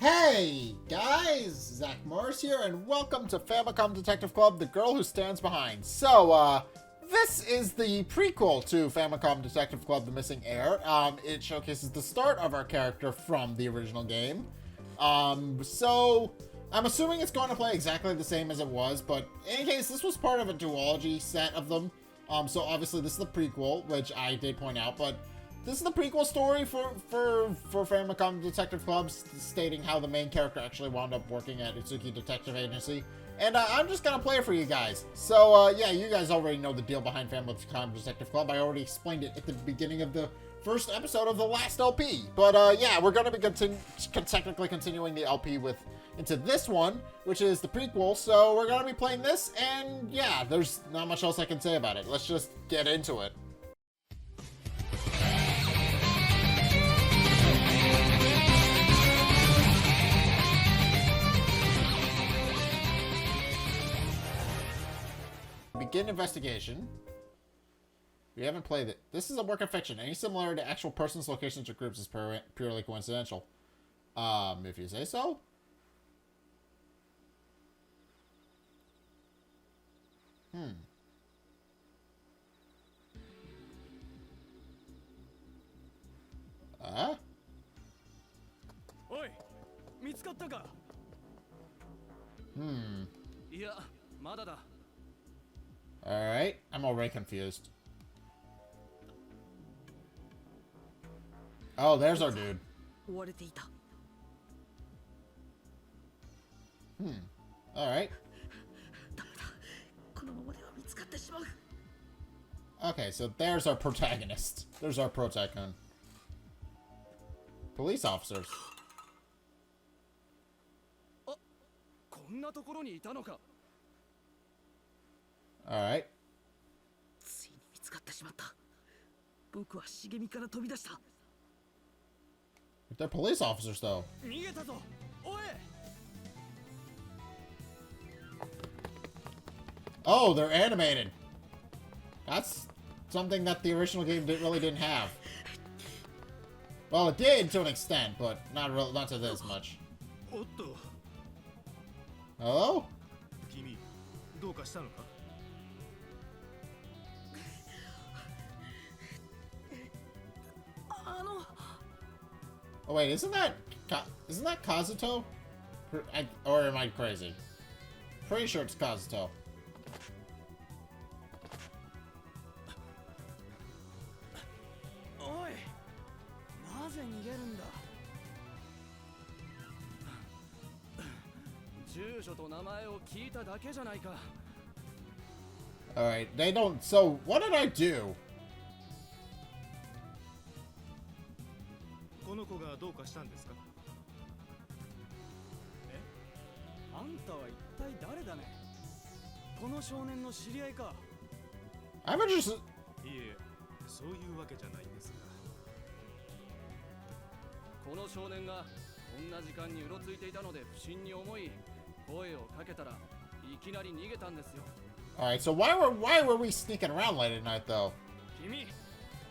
Hey guys, Zack here, and welcome to Famicom Detective Club, the girl who stands behind. So, this is the prequel to Famicom Detective Club, The Missing Heir. It showcases the start of our character from the original game. So, I'm assuming it's going to play exactly the same as it was, but in any case, this was part of a duology set of them. So obviously this is the prequel, which I did point out, but this is the prequel story for Famicom Detective Club, stating how the main character actually wound up working at Utsuki Detective Agency. And I'm just gonna play it for you guys. So, yeah, you guys already know the deal behind Famicom Detective Club. I already explained it at the beginning of the first episode of the last LP. But, yeah, we're gonna be technically continuing the LP into this one, which is the prequel. So we're gonna be playing this, and yeah, there's not much else I can say about it. Let's just get into it. Begin investigation. We haven't played it. This is a work of fiction. Any similarity to actual persons, locations, or groups is purely coincidental. If you say so. Oi, 見つかったか? いや、まだだ。 Alright, I'm already confused. Oh, there's our dude. Alright. Okay, so there's our protagonist. There's our protagon. Police officers. こんなところにいたのか? Alright. ついに見つかってしまった。僕は茂みから飛び出した。 They're police officers, though. 逃げたぞ。おい! Oh, they're animated. That's something that the original game really didn't have. Well, it did to an extent, but not to this much. Hello? 君、どうかしたのか? Oh wait, isn't that Kazuto? Or am I crazy? Pretty sure it's Kazuto. Oi! なぜ逃げるんだ? 住所と名前を聞いただけじゃないか. Alright, they don't. So, what did I do? この子がどうかしたんですか? え? あんたは一体誰だね? この少年の知り合いか? I'm just... いえ、そういうわけじゃないんですが。この少年がこんな時間にうろついていたので不審に思い、声をかけたらいきなり逃げたんですよ。 Alright, so why were we sneaking around late at night, though? 君、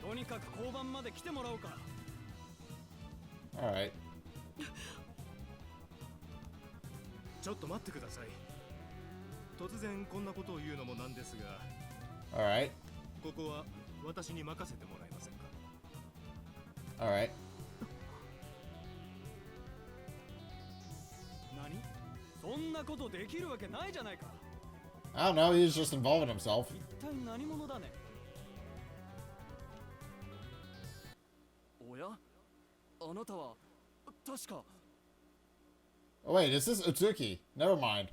とにかく交番まで来てもらおうか。 Alright. ちょっと待ってください。突然こんなことを言うのもなんですが。 Alright. ここは私に任せてもらえませんか? Alright. 何? そんなことできるわけないじゃないか。 I don't know, he's just involving himself. 一体何者だね? おや? あなたは確か。 Oh wait, is this Utsuki? Never mind.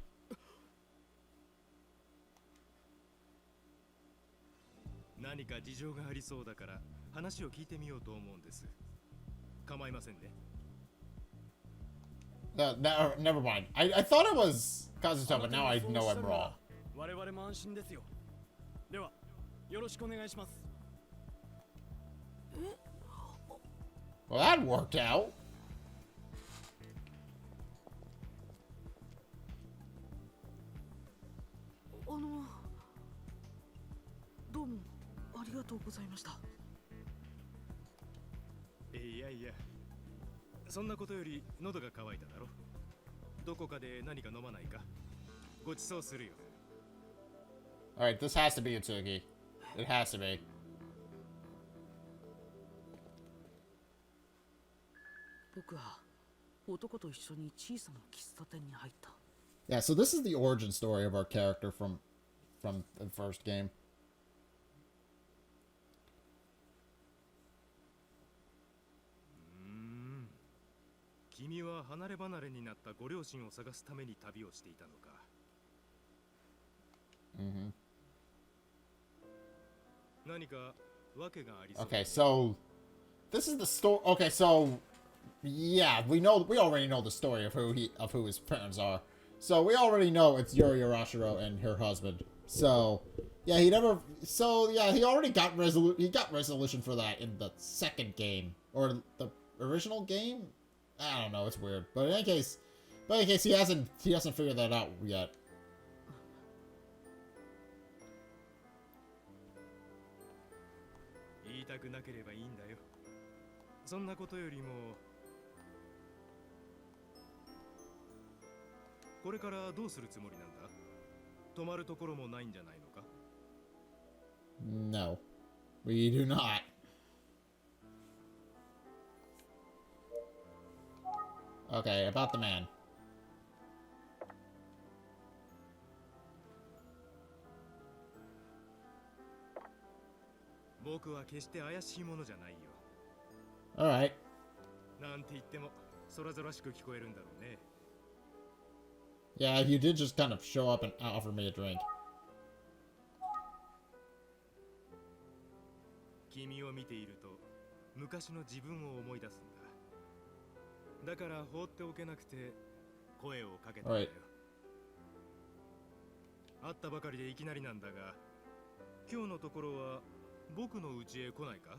何か事情がありそうだから話を聞いてみようと思うんです。構いませんね。 Never mind. I thought it was Kazuto, but now I know I'm wrong. 我々も安心ですよ。では、よろしくお願いします。 Well, that worked out. どうもありがとうございました。いやいや、そんなことより喉が渇いただろ。どこかで何か飲まないか。ごちそうするよ。Alright, this has to be Utsugi. It has to be. 僕は男と一緒に小さな喫茶店に入った。 Yeah, so this is the origin story of our character from the first game. 君は離れ離れになったご両親を探すために旅をしていたのか。何か訳がありそう。Okay, so this is the story. Okay, so yeah, we already know the story of who his parents are. So we already know it's Yuri Arashiro and her husband. So yeah, he already got resolution for that in the second game or the original game. I don't know, it's weird. But in any case, he hasn't figured that out yet. 言いたくなければいいんだよ。そんなことよりも、これからどうするつもりなんだ？泊まるところもないんじゃないのか？ No, we do not. Okay, about the man. 僕は決して怪しいものじゃないよ。Alright. なんて言っても空々しく聞こえるんだろうね。Yeah, you did just kind of show up and offer me a drink. 君を見ていると昔の自分を思い出すんだ。だから放っておけなくて声をかけたんだよ。会ったばかりでいきなりなんだが、今日のところは僕の家へ来ないか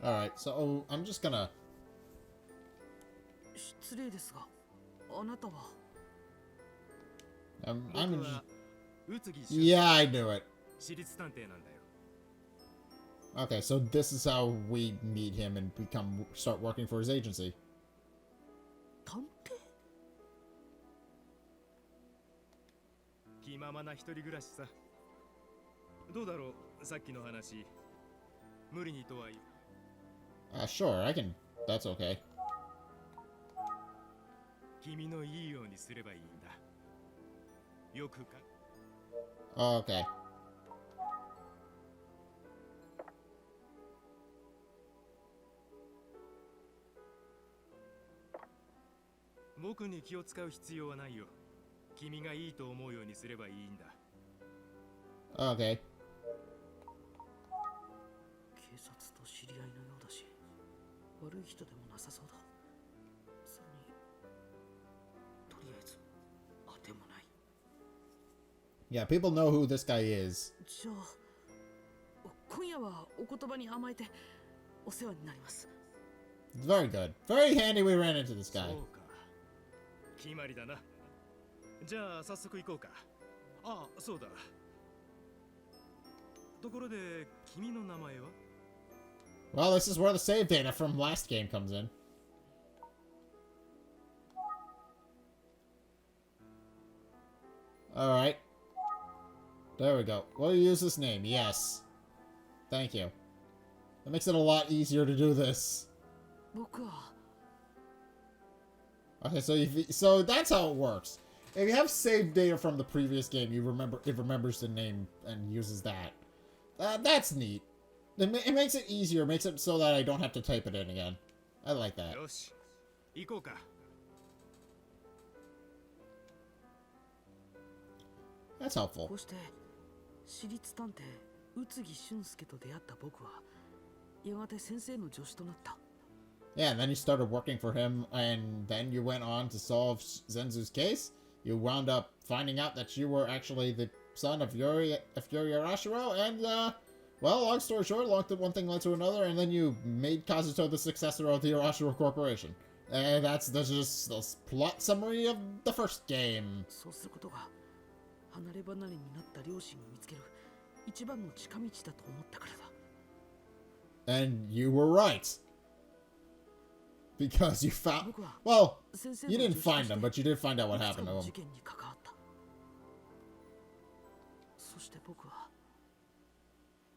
？Alright, so I'm just gonna... 失礼ですが、あなたは I'm 僕 just... は宇津木 Yeah, I knew it. 私立探偵なんだよ。 Okay, so this is how we meet him and start working for his agency. 探偵？気ままな一人暮らしさ。どうだろう、さっきの話。無理にとは言う。Sure, I can... That's okay. 君のいいようにすればいいんだ。よくか？ Okay. 僕に気を使う必要はないよ。君がいいと思うようにすればいいんだ。Okay. 警察と知り合いのようだし、悪い人でもなさそうだ。それに、とりあえず当てもない。 Yeah, people know who this guy is. じゃあ、今夜はお言葉に甘えてお世話になります。 Very good. Very handy we ran into this そう guy. か。決まりだな。じゃあ早速行こうか。ああ、そうだ。ところで君の名前は？ Well, this is where the save data from last game comes in. Alright. There we go. We'll use this name. Yes. Thank you. That makes it a lot easier to do this. 僕は Okay, so that's how it works. If you have saved data from the previous game, it remembers the name and uses that. That's neat. It makes it easier, makes it so that I don't have to type it in again. I like that. よし、行こうか。 That's helpful. こうして私立探偵宇津木俊介と出会った僕はやがて先生の助手となった。 Yeah, and then you started working for him, and then you went on to solve Zenzu's case. You wound up finding out that you were actually the son of Yuri Arashiro, and, well, long story short, one thing led to another, and then you made Kazuto the successor of the Arashiro Corporation. And that's just the plot summary of the first game. そうすることが離れ離れになった両親を見つける一番の近道だと思ったからだ。And you were right. Because you found... Well, you didn't find them, but you did find out what happened to them. そして僕は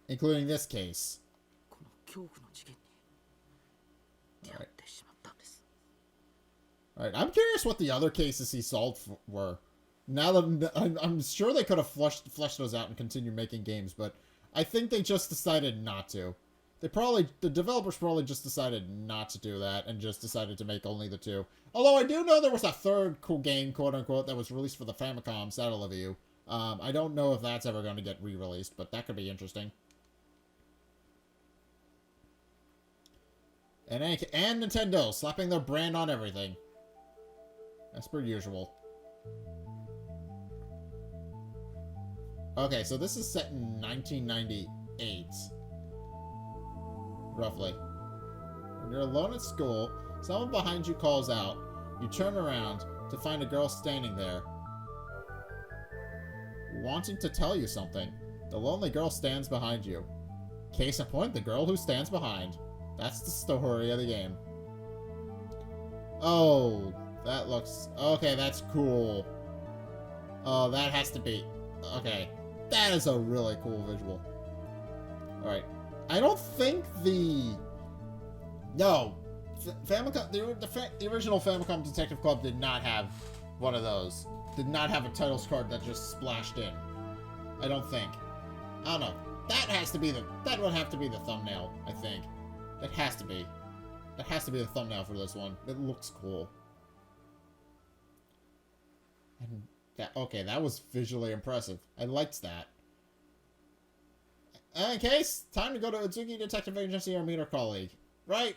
Including this case. この恐怖の事件に出会ってしまったんです。 Alright, I'm curious what the other cases he solved were. Now that I'm sure they could have fleshed those out and continued making games, but I think they just decided not to. The developers probably just decided not to do that and just decided to make only the two. Although I do know there was a third cool game, quote-unquote, that was released for the Famicom, Saddle of You. I don't know if that's ever going to get re-released, but that could be interesting. And Nintendo, slapping their brand on everything. As per usual. Okay, so this is set in 1998. Roughly. When you're alone at school, someone behind you calls out. You turn around to find a girl standing there, wanting to tell you something. The lonely girl stands behind you. Case in point, the girl who stands behind. That's the story of the game. Oh, that looks... Okay, that's cool. Oh, that has to be... Okay. That is a really cool visual. Alright. I don't think the... No. Famicom... The original Famicom Detective Club did not have one of those. Did not have a titles card that just splashed in. I don't think. I don't know. That has to be the... That would have to be the thumbnail, I think. It has to be. That has to be the thumbnail for this one. It looks cool. And that... Okay, that was visually impressive. I liked that. In case, time to go to Utsugi Detective Agency or meet our colleague. Right?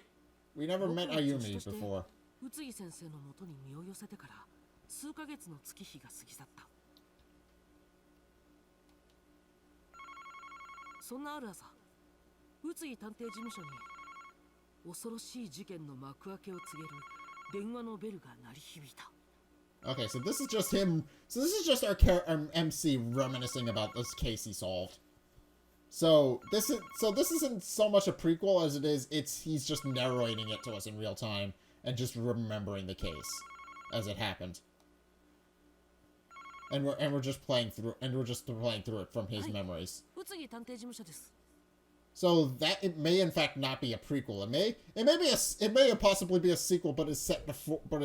We never met Ayumi before. 宇津木先生の元に身を寄せてから数ヶ月の月日が過ぎ去った。そんなある朝、宇津木探偵事務所に恐ろしい事件の幕開けを告げる電話のベルが鳴り響いた。Okay, so this is just him. So this is just our MC reminiscing about this case he solved. So this isn't so much a prequel as it is. He's just narrating it to us in real time and just remembering the case as it happened. And we're just playing through it from his memories. So that it may in fact not be a prequel. It may possibly be a sequel, but is set before, but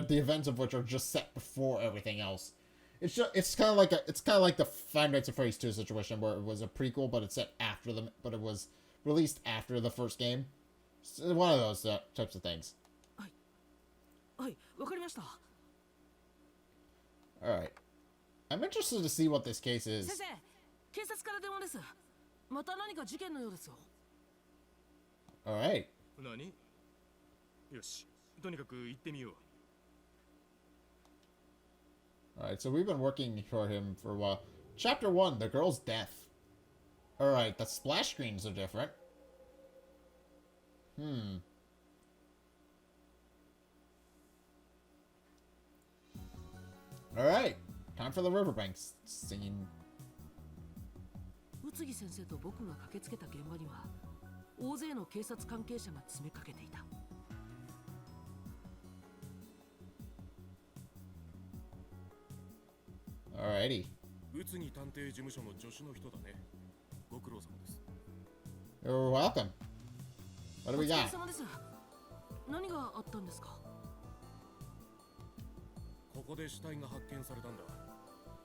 the events of which are just set before everything else. It's kind of like the Five Nights at Freddy's 2 situation where it was a prequel, but it's set after but it was released after the first game. So one of those types of things. All right. I'm interested to see what this case is. All right. 何？よし、とにかく行ってみよう。Alright, so we've been working for him for a while. Chapter 1, the girl's death. Alright, the splash screens are different. Alright, time for the riverbank scene. 宇津木先生と僕が駆けつけた現場には大勢の警察関係者が詰めかけていた。Alrighty. 宇津木探偵事務所の助手の人だね。ご苦労様です。You're welcome. What do we got? 何があったんですか？ここで死体が発見されたんだ。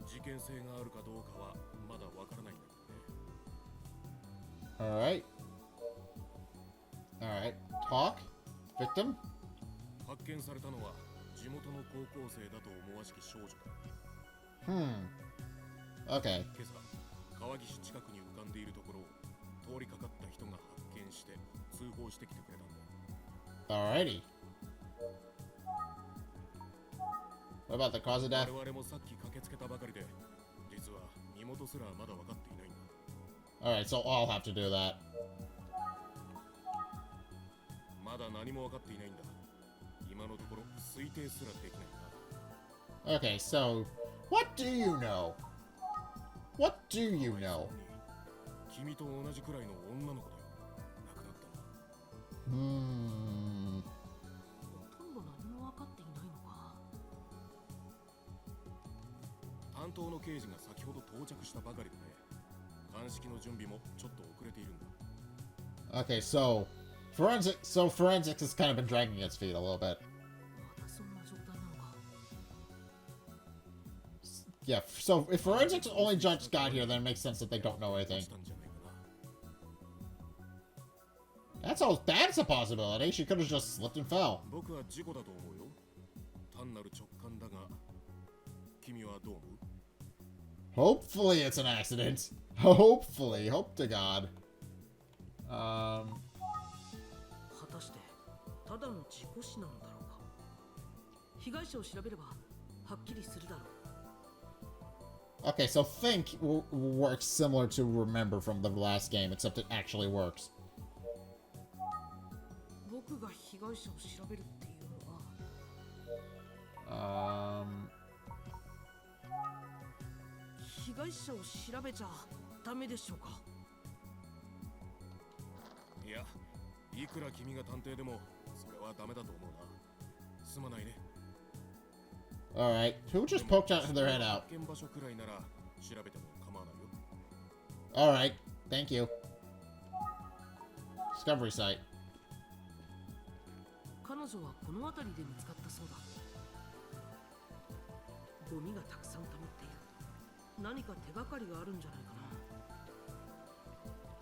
事件性があるかどうかはまだわからないんだけどね。Alright. Talk? Victim? 発見されたのは地元の高校生だと思わしき少女だ。Okay. 今朝、川岸近くに浮かんでいるところを通りかかった人が発見して通報してきてくれたんだ。Alrighty. What about the cause of death? 我々もさっき駆けつけたばかりで、実は身元すらまだ分かっていないんだ。Alright, so I'll have to do that. まだ何も分かっていないんだ。今のところ推定すらできないんだ。Okay, so what do you know? What do you know? 君と同じくらいの女の子だよ。亡くなった刑事が先ほど到着したばかりだね。鑑識の準備もちょっと遅れているんだ。 Okay, so forensics has kind of been dragging its feet a little bit. まだそんな状態なのか。 Yeah, so if forensics only just got here, then it makes sense that they don't know anything. したんじゃないかな。 That's a possibility. She could have just slipped and fell. 僕は事故だと思うよ。単なる直感だが、君はどう思う？ Hopefully it's an accident. Hopefully. Hope to God. 果たしてただの事故死なのだろうか。被害者を調べればはっきりするだろう。 Okay, so think works similar to remember from the last game, except it actually works. 僕が被害者を調べるっていうのは、被害者を調べちゃダメでしょうか。いや、いくら君が探偵でもそれはダメだと思うな。すまないね。 Alright, who just poked their head out? 現場所くらいなら調べても構わないよ。 Alright, thank you. Discovery site. 彼女はこの辺りで見つかったそうだ。ゴミがたくさん溜まっている。何か手がかりがあるんじゃないか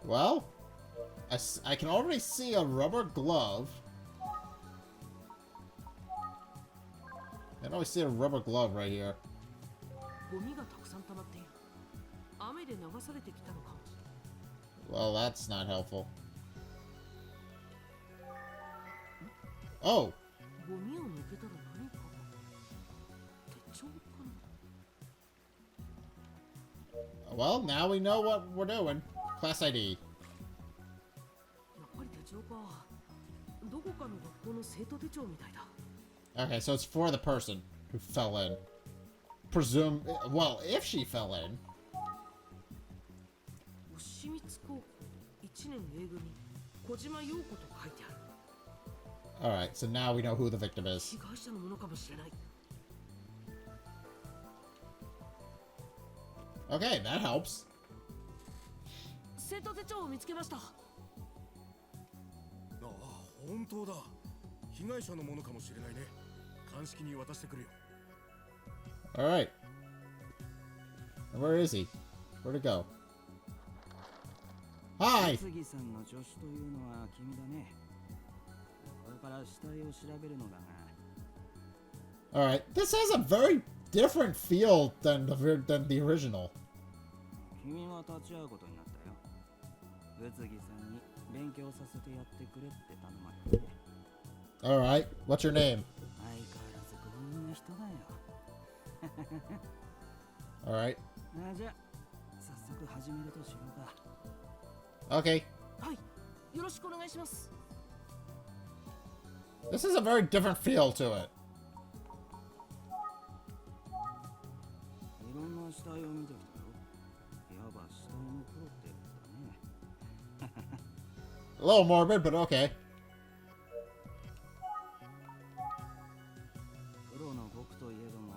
な。 Well, I can already see a rubber glove. I can always see a rubber glove right here. ゴミがたくさん溜まっている。雨で流されてきたのかも。 Well, that's not helpful. Oh, ゴミを抜けたら何かが。手帳かな。 well, now we know what we're doing. Class ID. やっぱり手帳か。どこかの学校の生徒手帳みたいだ。 Okay, so it's for the person who fell in. Well, if she fell in. 牛光高校1年 A 組小島陽子と書いてある。 Alright, so now we know who the victim is. 被害者のものかもしれない。 Okay, that helps. 生徒手帳を見つけました。ああ、本当だ。被害者のものかもしれないね。鑑識に渡してくるよ。 Alright. Where is he? Where'd it go? Hi! 杉さんの助手というのは君だね。これから死体を調べるのだが。 Alright, this has a very different feel than the original. 君は立ち会うことになったよ。宇津木さんに勉強させてやってくれって頼まれてね。 Alright, what's your name? 相変わらず強引な人だよ。 Alright. じゃあ早速始めるとしようか。 Okay. はい、よろしくお願いします。 This is a very different feel to it. いろんな死体を見てきたよ。いわば死体のプロってやつだね。 A little morbid, but okay. プロの僕といえども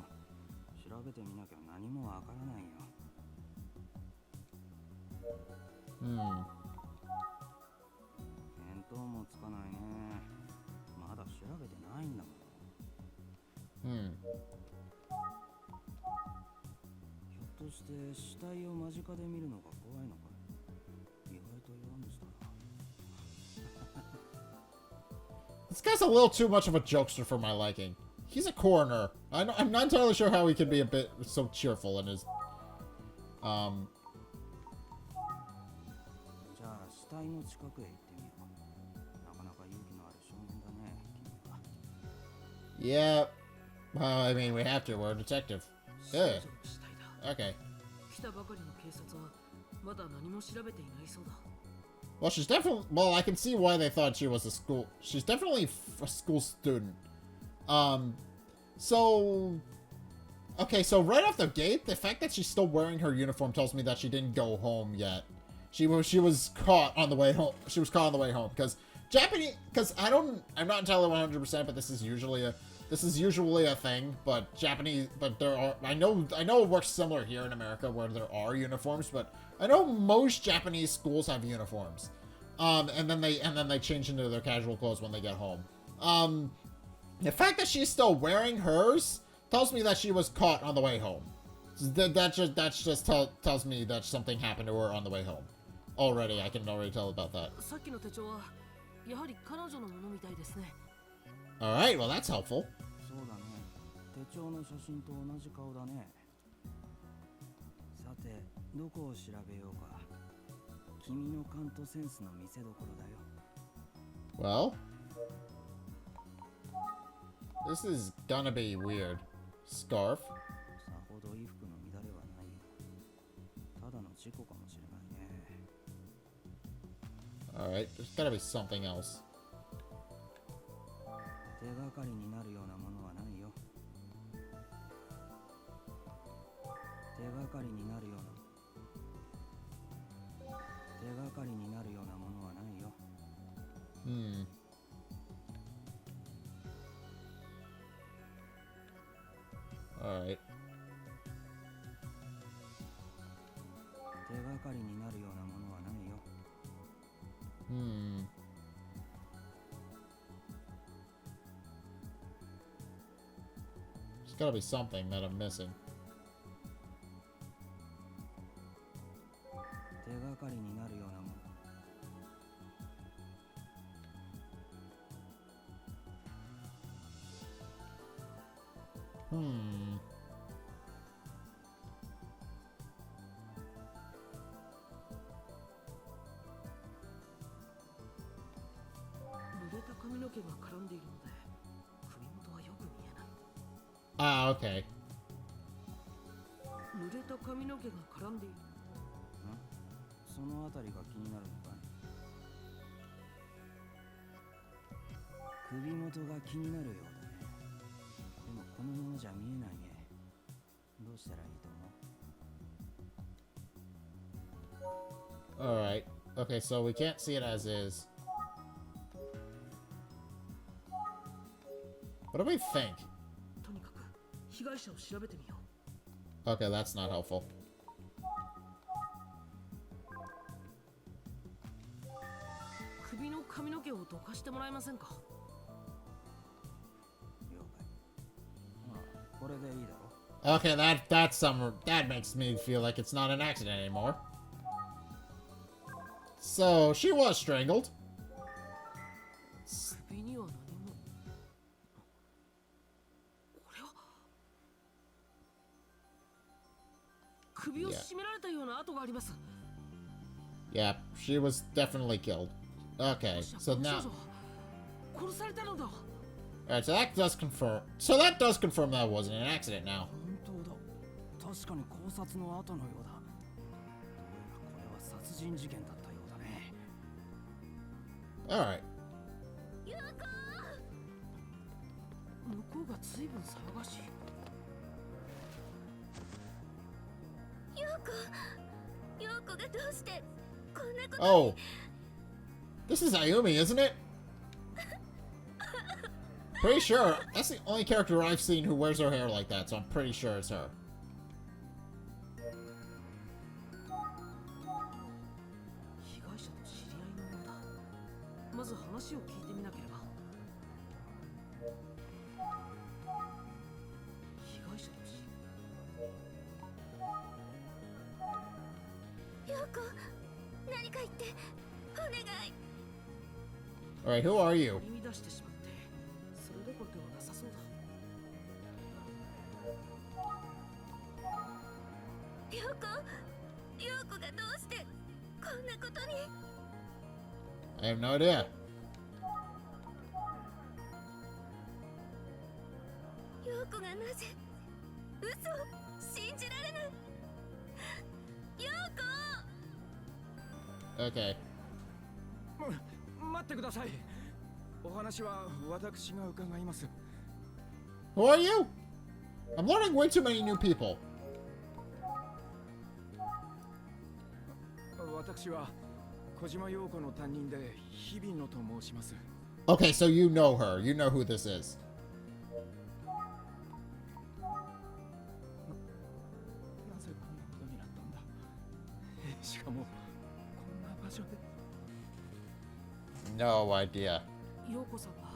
調べてみなきゃ何もわからないよ。 Hmm. 見当もつかないね。まだ調べてないんだもん。 Hmm. ひょっとして死体を間近で見るのが怖いのかい。意外と弱虫だな。 This guy's a little too much of a jokester for my liking. He's a coroner. I'm not entirely sure how he could be a bit so cheerful in his... じゃあ死体の近くへ行ってみよう。なかなか勇気のある少年だね、君は。 Yeah. Well, I mean, we have to. We're a detective. 少女の死体だ。 Okay. 来たばかりの警察はまだ何も調べていないそうだ。 Well, she's definitely... Well, I can see why they thought she was a school... She's definitely a school student. So... Okay, so right off the gate, the fact that she's still wearing her uniform tells me that she didn't go home yet. She was caught on the way home. She was caught on the way home, because Japanese... Because I'm not entirely 100%, but this is usually This is usually a thing, but there are, I know it works similar here in America where there are uniforms, but I know most Japanese schools have uniforms. And then they change into their casual clothes when they get home. The fact that she's still wearing hers tells me that she was caught on the way home. That just tells me that something happened to her on the way home. Already, I can already tell about that. Alright, well that's helpful. そうだね。手帳の写真と同じ顔だね。さて、どこを調べようか。君の勘とセンスの見せ所だよ。Well, this is gonna be weird. Scarf. さほど衣服の乱れはないよ。ただの事故かもしれないね。Alright, there's gotta be something else. 手がかりになるようなものはないよ。手がかりになるような。手がかりになるようなものはないよ。Alright. 手がかりになるようなものはないよ。There's gotta be something that I'm missing. 手がかりになるようなもの。濡れた髪の毛が絡んでいるので首元はよく見えない。Ah, okay. 濡れた髪の毛が絡んでいる。そのあたりが気になるのかい。首元が気になるようだね。でもこのままじゃ見えないね。どうしたらいいと思う？ Alright. Okay, so we can't see it as is. What do we think? とにかく被害者を調べてみよう。 Okay, that's not helpful. 首の髪の毛をどかしてもらえませんか？了解。ああ、これでいいだろ。Okay, that makes me feel like it's not an accident anymore. So, she was strangled. 首には何も。これは首を絞められたような跡があります。 Yeah, she was definitely killed. Okay, so now... 殺されたのだ。 Alright, so that does confirm... So that does confirm that wasn't an accident now. 本当だ。確かに考察の後のようだ。どうやらこれは殺人事件だったようだね。Alright. 向こうが随分騒がしい。陽子がどうしてこんなことに。 Oh. This is Ayumi, isn't it? Pretty sure. That's the only character I've seen who wears her hair like that, so I'm pretty sure it's her. 被害者と知り合いのようだ。まず話を聞いてみなければ。被害者と知り陽子、何か言ってお願い。 Alright, who are you? 取り乱してしまってそれどころではなさそうだ。陽子がどうしてこんなことに。 I have no idea. 陽子がなぜ嘘信じられない。陽子。 Okay. 待ってください。お話は私が伺います。 Who are you? I'm learning way too many new people. 私は小島陽子の担任で日比野と申します。 Okay, so you know her. You know who this is. しかもこんな場所で。 No idea. 陽子さんは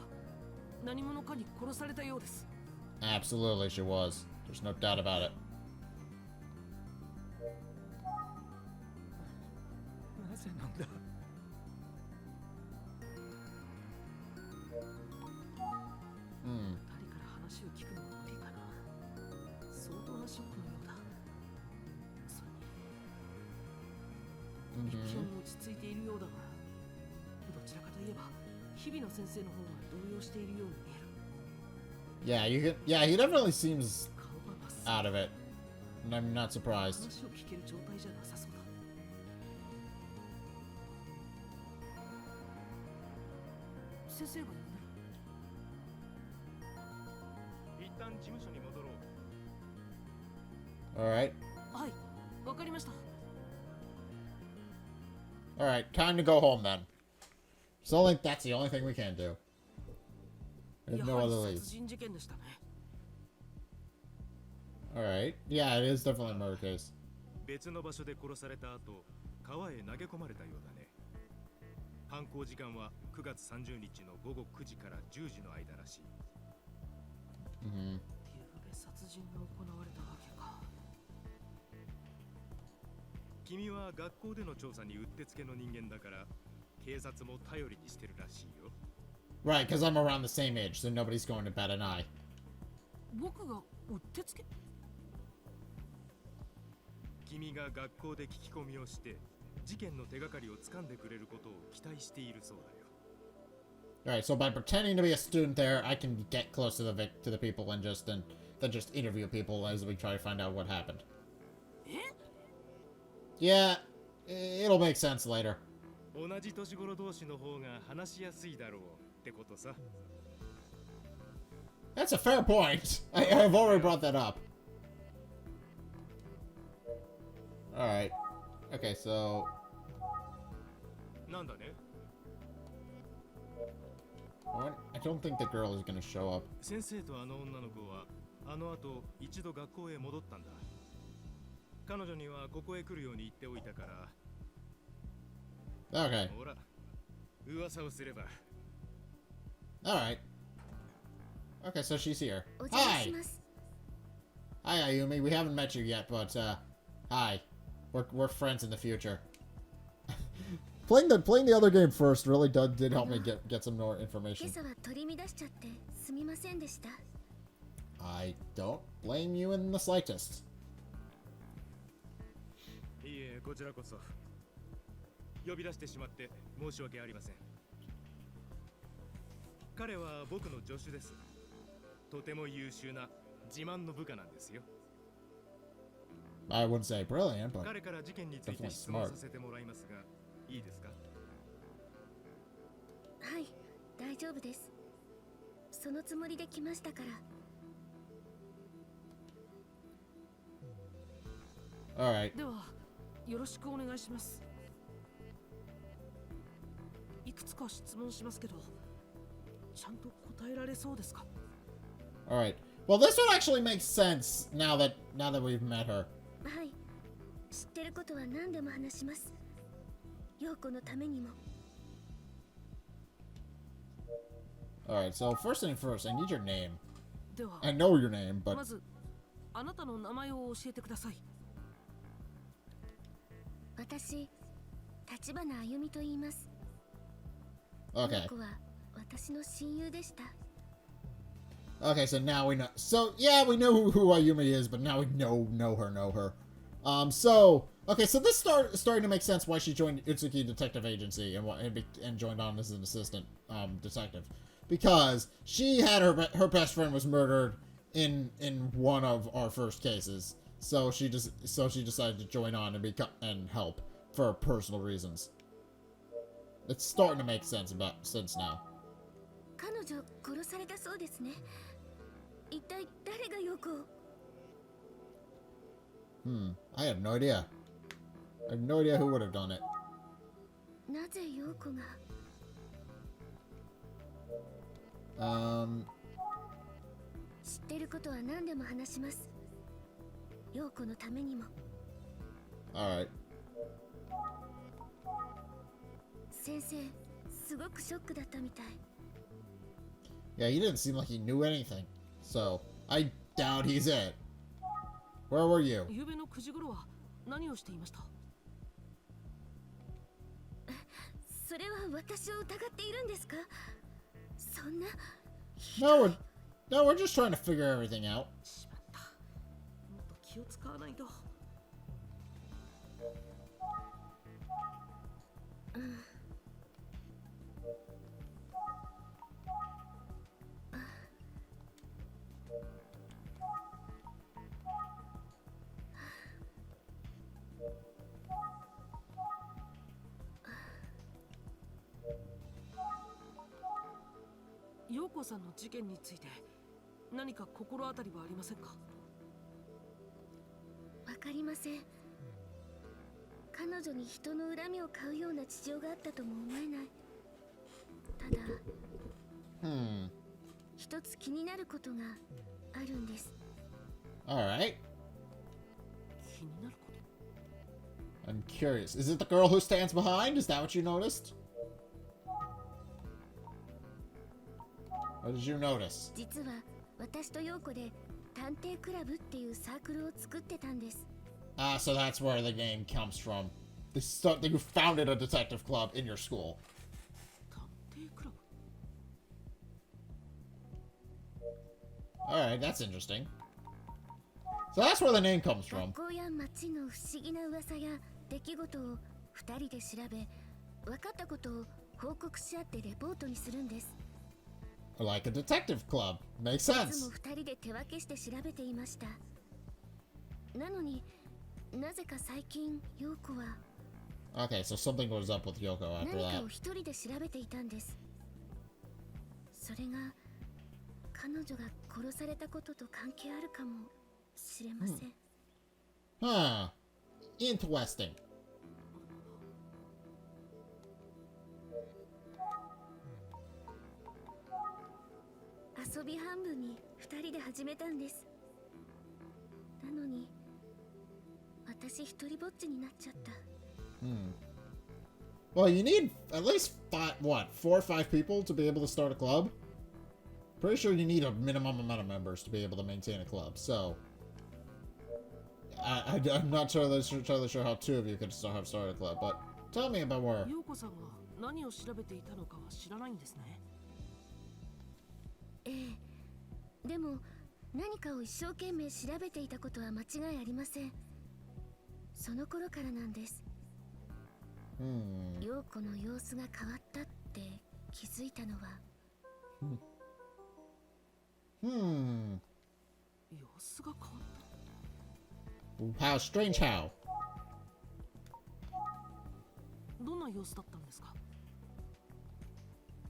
何者かに殺されたようです。 Absolutely, she was. There's no doubt about it. なぜなんだ。二人から話を聞くのは無理かな。相当なショックのようだ。それに一見落ち着いているようだが、どちらかといえば日々の先生の方が動揺しているように見える。 Yeah, he definitely seems 顔が真っ青。 out of it. And I'm not surprised. 話を聞ける状態じゃなさそうだ。先生が呼んでる。一旦事務所に戻ろう。 Alright. はい、わかりました。 Alright, time to go home then. So I think that's the only thing we can do. There's や no は other り leads. 殺人事件でしたね。 Alright. Yeah, it is definitely a murder case. 別の場所で殺された後、川へ投げ込まれたようだね。犯行時間は9月30日の午後9時から10時の間らしい。 Mm-hmm. ゆうべ殺人が行われたわけか。君は学校での調査にうってつけの人間だから、警察も頼りにしてるらしいよ。 Right, because I'm around the same age, so nobody's going to bat an eye. 僕がうってつけ。君が学校で聞き込みをして事件の手がかりを掴んでくれることを期待しているそうだよ。 Alright, so by pretending to be a student there, I can get close to the people and then just interview people as we try to find out what happened. え？ Yeah, it'll make sense later. 同じ年頃同士の方が話しやすいだろうってことさ。 That's a fair point. I've already brought that up. Alright. Okay, so... なんだね。 I don't think the girl is gonna show up. 先生とあの女の子はあの後一度学校へ戻ったんだ。彼女にはここへ来るように言っておいたから。 Okay. ほら、噂をすれば。 Alright. Okay, so she's here. お邪魔 Hi! します。 Hi, Ayumi. We haven't met you yet, but, hi. We're friends in the future. Playing the other game first really did help me get some more 今 information. 朝は取り乱しちゃってすみませんでした。 I don't blame you in the slightest. いいえ、こちらこそ。呼び出してしまって申し訳ありません。彼は僕の助手です。とても優秀な自慢の部下なんですよ。 I wouldn't say brilliant, but 彼から事件について definitely 質問 smart. させてもらいますが、いいですか？はい、大丈夫です。そのつもりで来ましたから。 Alright. ではよろしくお願いします。いくつか質問しますけど、ちゃんと答えられそうですか？ Alright. Well, this one actually makes sense now that we've met her. はい、知ってることは何でも話します。陽子のためにも。 Alright, so first thing first, I need your name. では I know your name, ま but ずあなたの名前を教えてください。私、立花あゆみと言います。 okay. 陽子は私の親友でした。 Okay, so now we know. So yeah, we know who Ayumi is, but now we know her. So okay, so this starting to make sense why she joined Utsuki Detective Agency and joined on as an assistant detective, because she had her best friend was murdered in one of our first cases. So she decided to join on and help for personal reasons. It's starting to make sense now. 彼女殺されたそうですね。一体誰が陽子を？ I have no idea. I have no idea who would have done it. なぜ陽子が？ 知ってることは何でも話します。陽子のためにも。 Alright. 先生すごくショックだったみたい。 Yeah, he didn't seem like he knew anything. So, I doubt he's it. Where were you? 夕べの9時頃は何をしていました？それは私を疑っているんですか？そんな。 No, we're just trying to figure everything out. しまった。もっと気を使わないと。陽子さんの事件について何か心当たりはありませんか？わかりません。彼女に人の恨みを買うような事情があったとも思えない。ただ、一つ気になることがあるんです。 Alright. 気になること？ I'm curious. Is it the girl who stands behind? Is that what you noticed? What did you notice? 実は私と陽子で探偵クラブっていうサークルを作ってたんです。 Ah, so that's where the name comes from. You founded a detective club in your school. 探偵クラブ？ Alright, that's interesting. So that's where the name comes from. 学校や町の不思議な噂や出来事を2人で調べ、分かったことを報告し合ってレポートにするんです。 Like a detective club. Makes いつ sense. も2人で手分けして調べていました。なのになぜか最近陽子は Okay, so something was up with Yoko after 何か that. を一人で調べていたんです。それが彼女が殺されたことと関係あるかもしれません。 Huh. Interesting. 遊び半分に2人で始めたんです。なのに私一人ぼっちになっちゃった。 Well, you need at least 4 or 5 people to be able to start a club? Pretty sure you need a minimum amount of members to be able to maintain a club, so... I'm not totally sure how 2 of you could have started a club, but tell me about more. 陽子さんが何を調べていたのかは知らないんですね。ええ、でも何かを一生懸命調べていたことは間違いありません。その頃からなんです。陽子の様子が変わったって気づいたのは。様子が変わった？ How strange how? どんな様子だったんですか？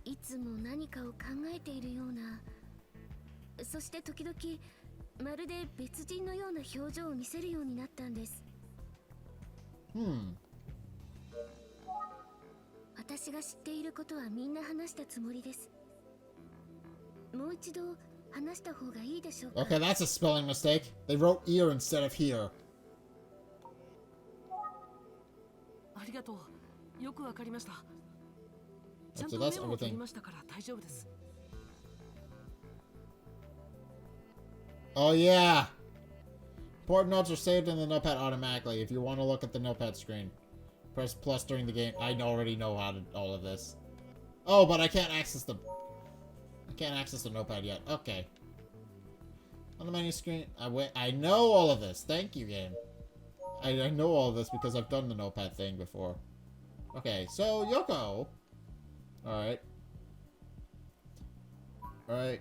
いつも何かを考えているような、そして時々まるで別人のような表情を見せるようになったんです。私が知っていることはみんな話したつもりです。もう一度話した方がいいでしょうか。 Okay, that's a spelling mistake. They wrote ear instead of here. ありがとう。よくわかりました。ちゃん So と that's メモを取り everything. ましたから大丈夫です。 Oh yeah! Important notes are saved in the notepad automatically. If you want to look at the notepad screen, press plus during the game. I already know how to all of this. Oh, but I can't access the notepad yet. Okay. On the menu screen, I know all of this. Thank you, game. I know all of this because I've done the notepad thing before. Okay, so Yoko. Alright. Alright.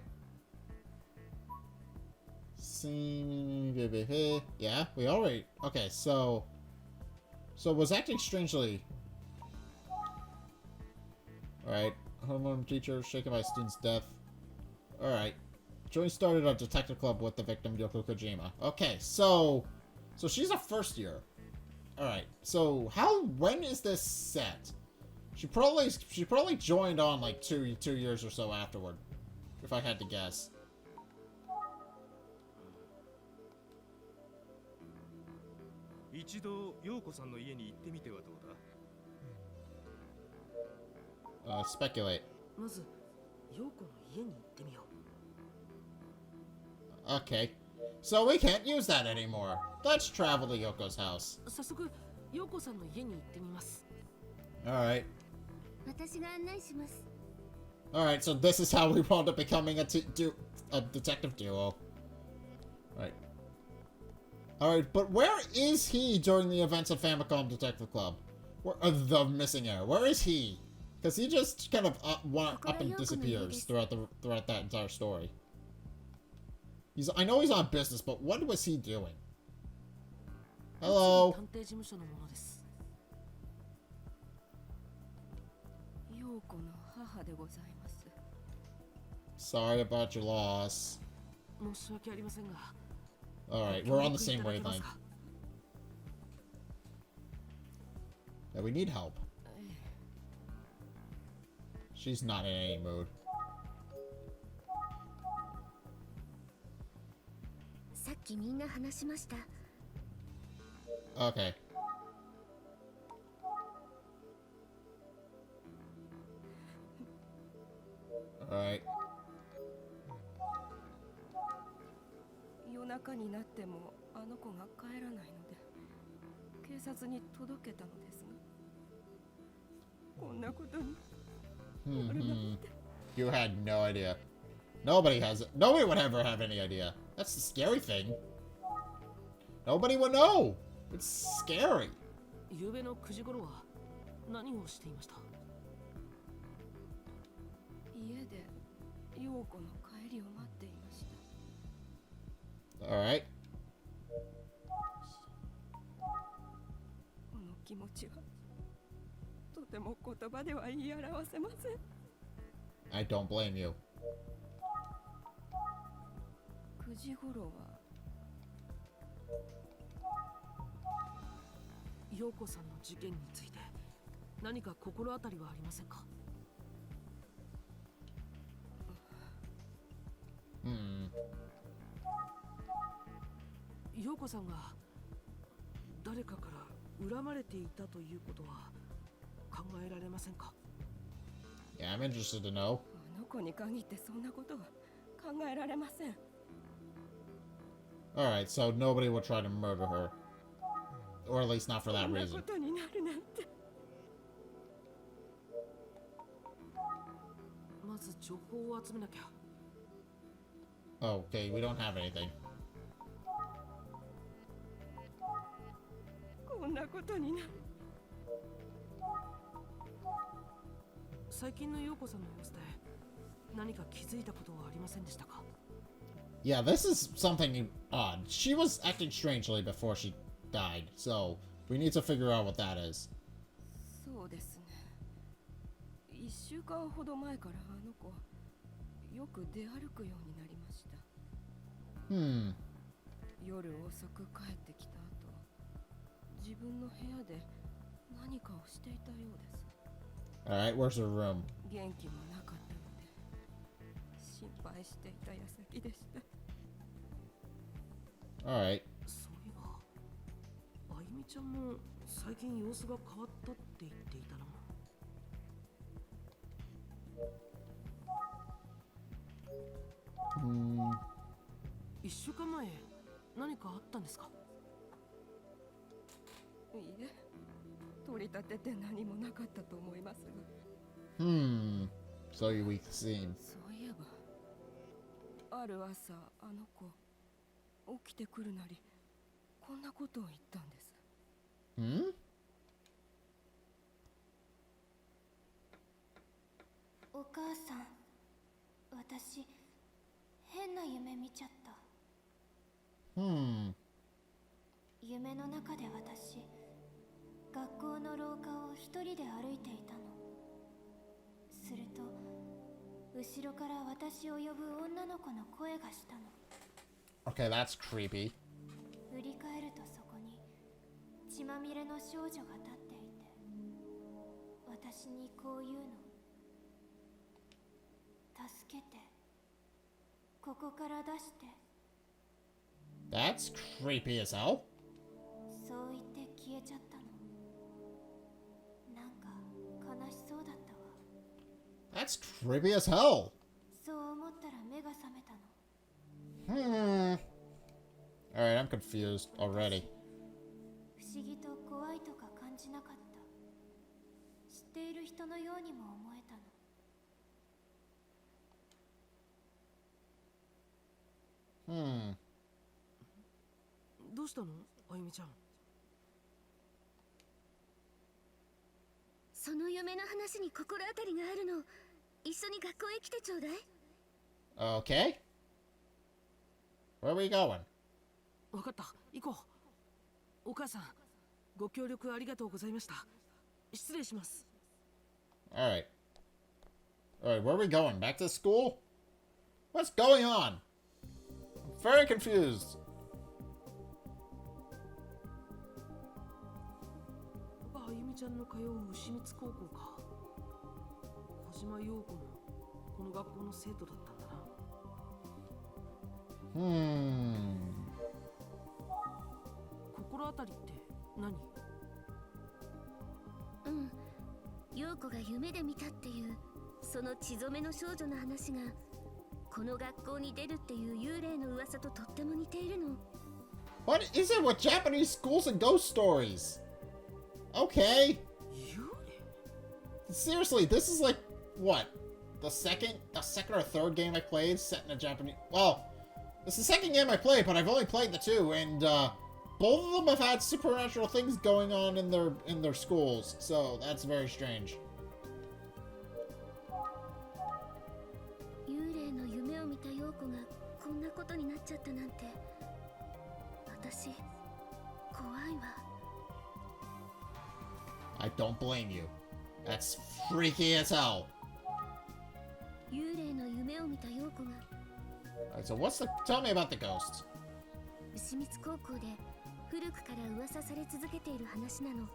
Yeah, we already... Okay, so was acting strangely... Alright. Homeroom teacher shaken by student's death. Alright. Joey started a detective club with the victim, Yoko Kojima. Okay, so she's a first year. Alright, so when is this set? She probably joined on like two years or so afterward, if I had to guess. 一度陽子さんの家に行ってみてはどうだ？ Speculate. まず陽子の家に行ってみよ Okay. So we can't use that anymore. Let's travel to Yoko's house. う。早速陽子さんの家に行ってみます。 Alright. 私が案内します。 Alright, so this is how we wound up becoming a detective duo. Right. Alright, but where is he during the events of Famicom Detective Club? Where, the missing heir. Where is he? Because he just kind of up and disappears throughout that entire story. I know he's on business, but what was he doing? Hello. 探偵事務所のものです。陽子の母でございます。 Sorry about your loss. 申し訳ありませんが。 Alright, we're on the same wavelength. Yeah, we need help. She's not in any mood. さっきみんな話しました。 Okay. Alright. 夜中になってもあの子が帰らないので警察に届けたのですが、こんなことに。 You had no idea. Nobody would ever have any idea. That's the scary thing. Nobody would know. It's scary. 夕べの9時頃は何をしていました？家で陽子の帰りを待っていました。 Alright. この気持ちはとても言葉では言い表せません。 I don't blame you. 9時頃は陽子さんの事件について何か心当たりはありませんか？ 陽子さんが誰かから恨まれていたということは考えられませんか？ Yeah, I'm interested to know. あの子に限ってそんなことは考えられません。 Alright, so nobody will try to murder her. Or at least not for that こんな reason. ことになるなんて。まず情報を集めなきゃ。 Okay, we don't have anything. こんなことになる。最近の陽子さんの様子で何か気づいたことはありませんでしたか？ Yeah, this is something odd. She was acting strangely before she died, so we need to figure out what that is. そうですね。1週間ほど前からあの子よく出歩くようになりました。 夜遅く帰ってきた後、自分の部屋で何かをしていたようです。 Alright, where's her room? 元気もなかったので心配していた矢先でした。 Alright. そういえばあゆみちゃんも最近様子が変わったって言っていたな。 1週間前何かあったんですか？ いいえ、取り立てて何もなかったと思いますが。 So we seem. そういえばある朝あの子起きてくるなりこんなことを言ったんです。 お母さん、私変な夢見ちゃった。 夢の中で私、学校の廊下を一人で歩いていたの。すると後ろから私を呼ぶ女の子の声がしたの。 Okay, that's creepy. 振り返るとそこに血まみれの少女が立っていて、私にこう言うの。助けて、ここから出して。 That's creepy as hell. そう言って消えちゃったの。なんか悲しそうだったわ。That's trippy as hell. そう思ったら目が覚めたの。 Alright, I'm confused already. 不思議と怖いとか感じなかった。知っている人のようにも思えたの。どうしたの、あゆみちゃん。その夢の話に心当たりがあるの。一緒に学校へ来てちょうだい。Okay. Where are we going? わかった、行こう。お母さん、ご協力ありがとうございました。失礼します。Alright. Alright, where are we going? Back to school? What's going on? I'm very confused. あゆみちゃんの通う牛光高校か。小島陽子もこの学校の生徒だったんだな。心当たりって何？陽子が夢で見たっていうその血染めの少女の話がこの学校に出るっていう幽霊の噂ととっても似ているの。 What is it with Japanese schools and ghost stories? Okay. Seriously, this is like, what? The second or third game I played set in a Japanese... Well, it's the second game I played, but I've only played the two, and, both of them have had supernatural things going on in their schools, so that's very strange. 幽霊の夢を見た陽子がこんなことになっちゃったなんて私怖いわ。 I don't blame you. That's freaky as hell. 幽霊の夢を見た陽子が Alright, so tell me about the ghost. 牛光高校で古くから噂され続けている話なの。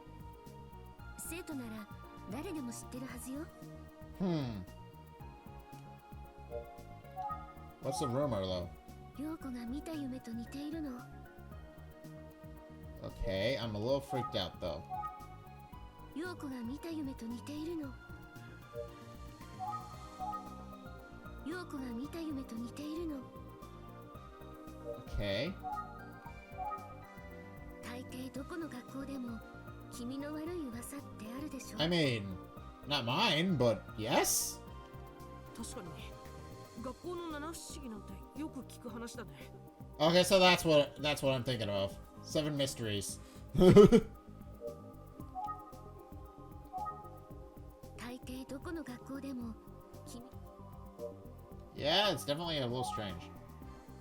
生徒なら誰でも知ってるはずよ。What's the rumor, though? 陽子が見た夢と似ているの。 Okay, I'm a little freaked out, though. 陽子が見た夢と似ているの。陽子が見た夢と似ているの。 Okay. 大抵どこの学校でも君の悪い噂ってあるでしょ。 I mean, not mine, but yes? 確かに学校の七不思議なんてよく聞く話だね。 Okay, so that's what I'm thinking of. 7 mysteries. 大抵どこの学校でも君 Yeah, it's definitely a little strange.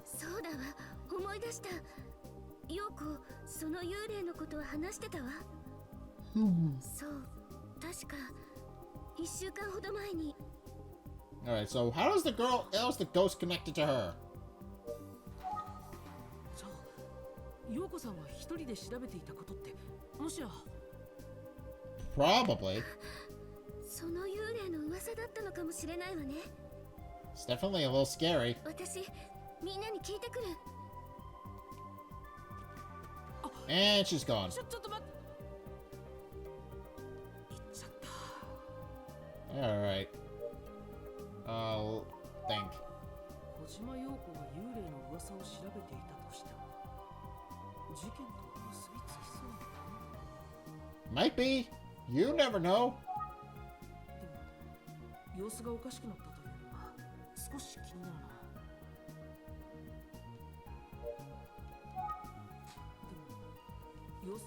そうだわ、思い出した。陽子、その幽霊のことを話してたわ。そう、確か1週間ほど前に。 Alright, so how is the ghost connected to her? じゃあ、陽子さんは一人で調べていたことってもしや Probably. その幽霊の噂だったのかもしれないわね。 It's definitely a little scary. 私、みんなに聞いてくる。 And she's gone. ちょっと待って。行っちゃった。 Alright. I'll think. 小島陽子が幽霊の噂を調べていたとしても事件と結びつきそうなの。 Might be. You never know. でも様子がおかしくなったというのが少し気になるな。でも様子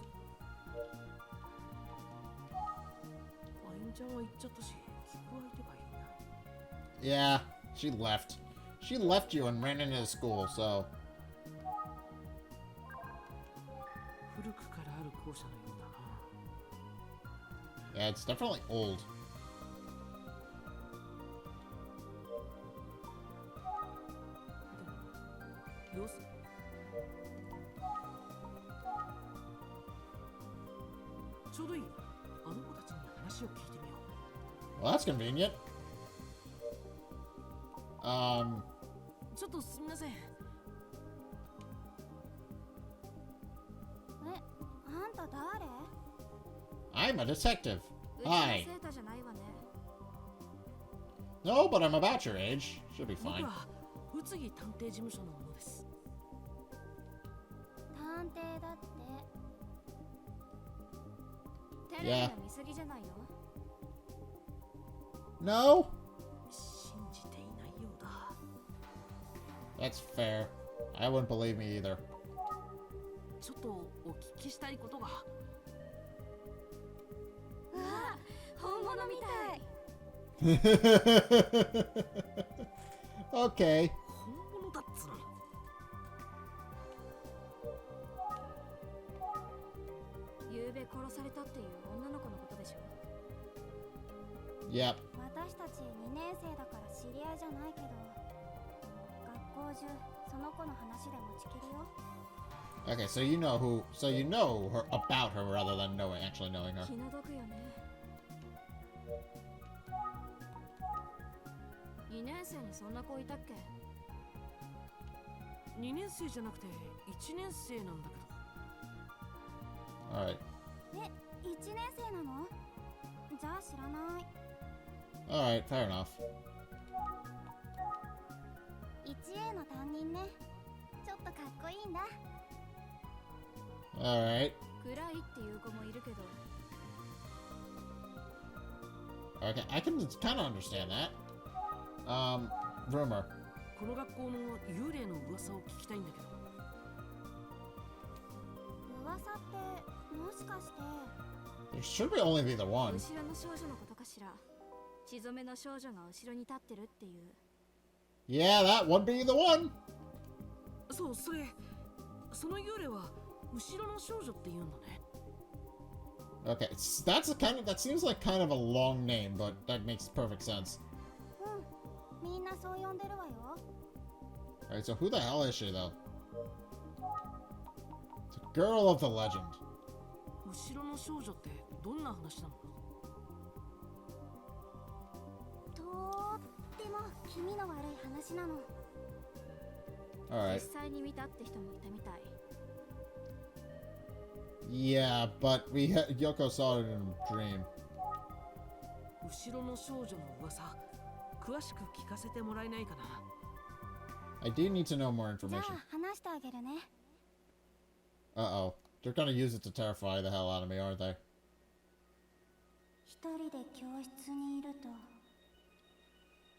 あゆみちゃんは行っちゃったし聞く相手がいない。 Yeah, she left. She left you and ran into the school, so... 古くからある校舎のようだな。 Yeah, it's definitely old. でも様子ちょうどいい。あの子たちに話を聞いてみよう。 Well, that's convenient. ちょっとすみません。え、あんた誰？ I'm a detective. うちの Hi. 生徒じゃないわね。No, but I'm about your age. Should be 僕 fine. は宇津木探偵事務所の者です。探偵だって。テ Yeah. レビの見過ぎじゃないの？ No? 信じていないようだ。 That's fair. I wouldn't believe me either. ちょっとお聞きしたいことが。うわ、本物みたい。Okay. 本物だっつの。ゆうべ殺されたっていう女の子のことでしょ。 Yep. 私たち2年生だから知り合いじゃないけど、学校中その子の話で持ちきりよ。 Okay, so you know who, so you know her about her rather than actually knowing her. 気の毒よね。2年生にそんな子いたっけ2年生じゃなくて1年生なんだけど。 Alright. え、1年生なの？じゃあ知らない。 Alright, fair enough. 1A の担任ね。ちょっとかっこいいんだ。 Alright. 暗いっていう子もいるけど。 Okay, I can kind of understand that. Rumor. この学校の幽霊の噂を聞きたいんだけど。噂ってもしかして It should be only be the 後 one. ろの少女のことかしら。血染めの少女が後ろに立ってるっていう。 Yeah, that would be the one. そう、その幽霊は後ろの少女って言うんだね。 Okay, that seems like kind of a long name, but that makes perfect sense. うん、みんなそう呼んでるわよ。 Alright, so who the hell is she, though? It's a girl of the legend. 後ろの少女ってどんな話なの？とっても気味の悪い話なの。 Alright. 実際に見たって人もいたみたい。 Yeah, but Yoko saw it in a dream. 後ろの少女の噂、詳しく聞かせてもらえないかな。 I do need to know more じゃ information. あ話してあげるね。 Uh-oh. They're gonna use it to terrify the hell out of me, aren't they? 一人で教室にいると、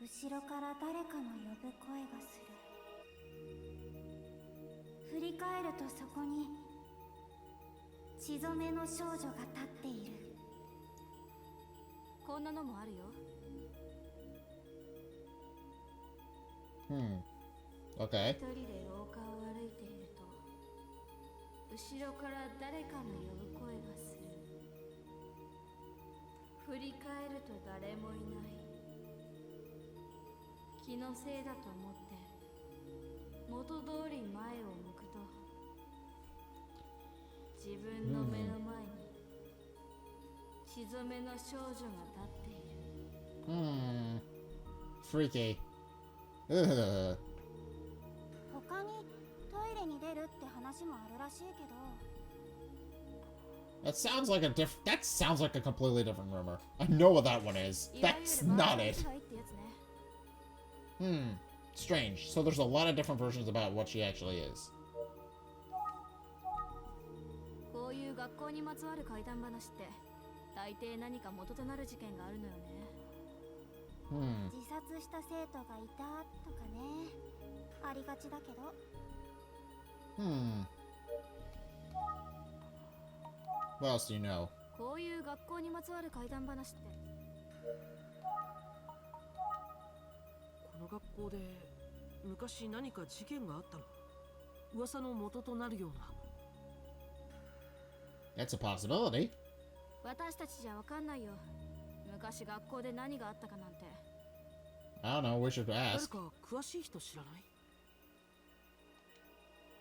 後ろから誰かの呼ぶ声がする。振り返るとそこに血染めの少女が立っている。こんなのもあるよ。 Okay. 一人で廊下を歩いていると、後ろから誰かの呼ぶ声がする。振り返ると誰もいない。気のせいだと思って元通り前を向くと、自分の目の前に血染めの少女が立っている。Freaky. Ugh. 他にトイレに出るって話もあるらしいけど、 That sounds like a completely different rumor. I know what that one is. いわゆ That's るバ not ー it. ドファイってやつね。 Strange. So there's a lot of different versions about what she actually is. こういう学校にまつわる怪談話って大抵何か元となる事件があるのよね。自殺した生徒がいたとかね、ありがちだけど。 What else do you know? こういう学校にまつわる怪談話って、この学校で昔何か事件があったの？噂の元となるような。 That's a possibility. 私たちじゃわかんないよ。昔学校で何があったかなんて。 I don't know. We should 誰 ask. か詳しい人知らない？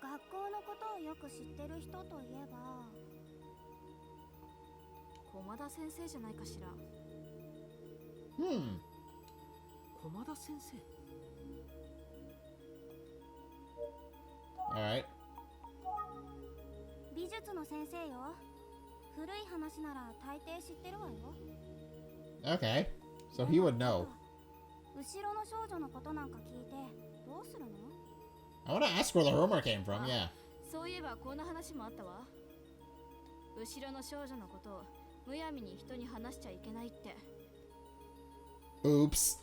学校のことをよく知ってる人といえば、駒田先生じゃないかしら。駒田先生。 Alright. 美術の先生よ。古い話なら大抵知ってるわよ。 Okay. So he would know. 後ろの少女のことなんか聞いてどうするの？ I want to ask where the rumor came from, yeah. そういえばこんな話もあったわ。後ろの少女のことをむやみに人に話しちゃいけないって。 Oops.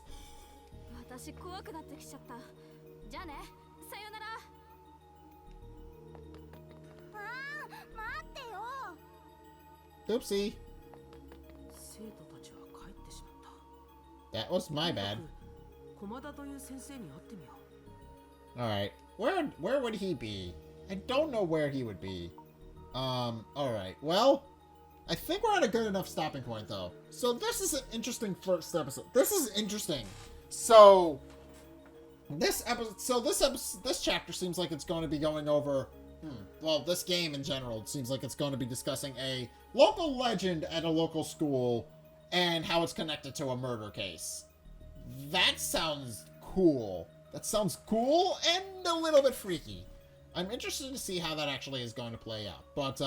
私怖くなってきちゃった。じゃあね、さよなら。待ってよ。 Oopsie. 生徒たちは帰ってしまった。 That was my bad. 駒田という先生に会ってみよう。 Alright. Where would he be? I don't know where he would be. Alright. Well, I think we're at a good enough stopping point, though. So this is an interesting first episode. This is interesting. So this chapter seems like it's going to be going over, well, this game in general seems like it's going to be discussing a local legend at a local school and how it's connected to a murder case. That sounds cool. That sounds cool and a little bit freaky. I'm interested to see how that actually is going to play out. But,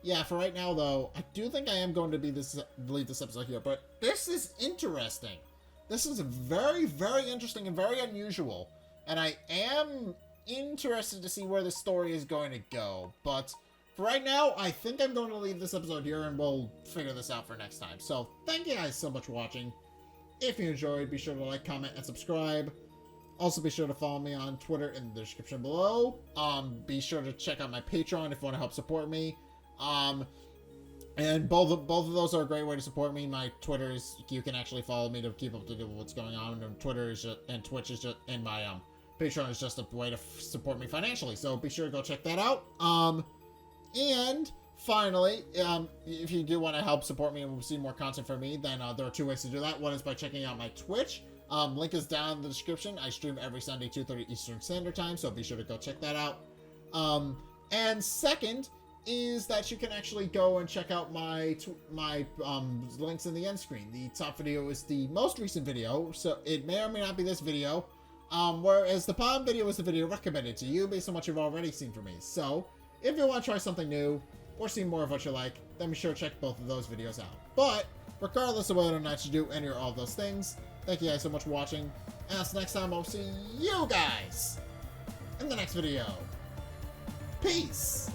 yeah, for right now, though, I do think I am going to leave this episode here. But this is interesting. This is very, very interesting and very unusual. And I am interested to see where the story is going to go. But for right now, I think I'm going to leave this episode here and we'll figure this out for next time. So, thank you guys so much for watching. If you enjoyed, be sure to like, comment, and subscribe. Also, be sure to follow me on Twitter in the description below. Be sure to check out my Patreon if you want to help support me. And both of those are a great way to support me. My Twitter is, you can actually follow me to keep up to date with what's going on. And Twitter is just, and Twitch is just, and my Patreon is just a way to support me financially. So be sure to go check that out. And finally, if you do want to help support me and see more content from me, then there are two ways to do that. One is by checking out my Twitch. Link is down in the description. I stream every Sunday, 2:30 Eastern Standard Time, so be sure to go check that out. And second is that you can actually go and check out my links in the end screen. The top video is the most recent video, so it may or may not be this video. Whereas the bottom video is the video recommended to you based on what you've already seen from me. So, if you want to try something new, or see more of what you like, then be sure to check both of those videos out. But, regardless of whether or not you do any or all of those things, thank you guys so much for watching, and until next time, I'll see you guys in the next video. Peace!